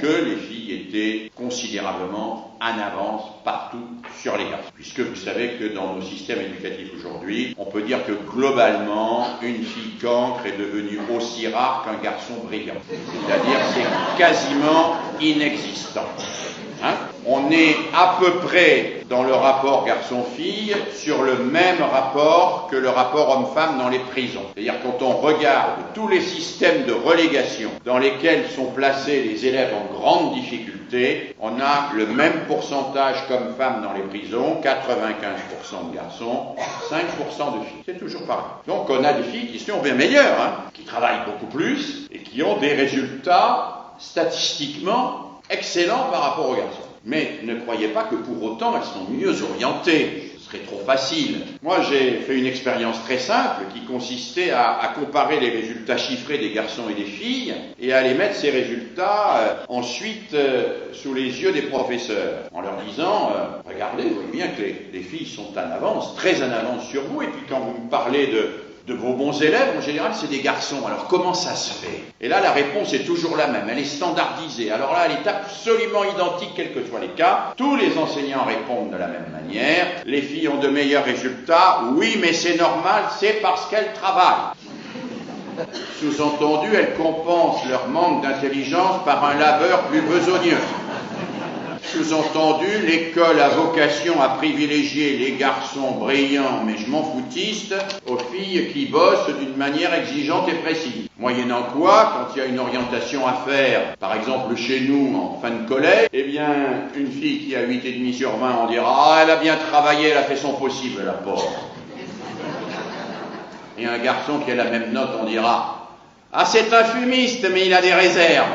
que les filles étaient considérablement en avance partout sur les garçons. Puisque vous savez que dans nos systèmes éducatifs aujourd'hui, on peut dire que globalement, une fille cancre est devenue aussi rare qu'un garçon brillant. C'est-à-dire c'est quasiment inexistant. On est à peu près dans le rapport garçon-fille sur le même rapport que le rapport homme-femme dans les prisons. C'est-à-dire quand on regarde tous les systèmes de relégation dans lesquels sont placés les élèves en grande difficulté, on a le même pourcentage qu'hommes-femmes dans les prisons, 95% de garçons, 5% de filles. C'est toujours pareil. Donc on a des filles qui sont bien meilleures, qui travaillent beaucoup plus et qui ont des résultats statistiquement excellents par rapport aux garçons. Mais ne croyez pas que pour autant elles sont mieux orientées. Ce serait trop facile. Moi j'ai fait une expérience très simple qui consistait à comparer les résultats chiffrés des garçons et des filles et à les mettre ces résultats ensuite sous les yeux des professeurs en leur disant regardez, vous voyez bien que les filles sont en avance, très en avance sur vous, et puis quand vous me parlez de vos bons élèves, en général, c'est des garçons. Alors, comment ça se fait? Et là, la réponse est toujours la même. Elle est standardisée. Alors là, elle est absolument identique, quels que soient les cas. Tous les enseignants répondent de la même manière. Les filles ont de meilleurs résultats. Oui, mais c'est normal, c'est parce qu'elles travaillent. Sous-entendu, elles compensent leur manque d'intelligence par un labeur plus besogneux. Sous-entendu, l'école a vocation à privilégier les garçons brillants mais je m'en foutiste aux filles qui bossent d'une manière exigeante et précise. Moyennant quoi, quand il y a une orientation à faire, par exemple chez nous en fin de collège, eh bien, une fille qui a 8,5 sur 20, on dira « Ah, elle a bien travaillé, elle a fait son possible, la pauvre. » Et un garçon qui a la même note, on dira « Ah, c'est un fumiste, mais il a des réserves. »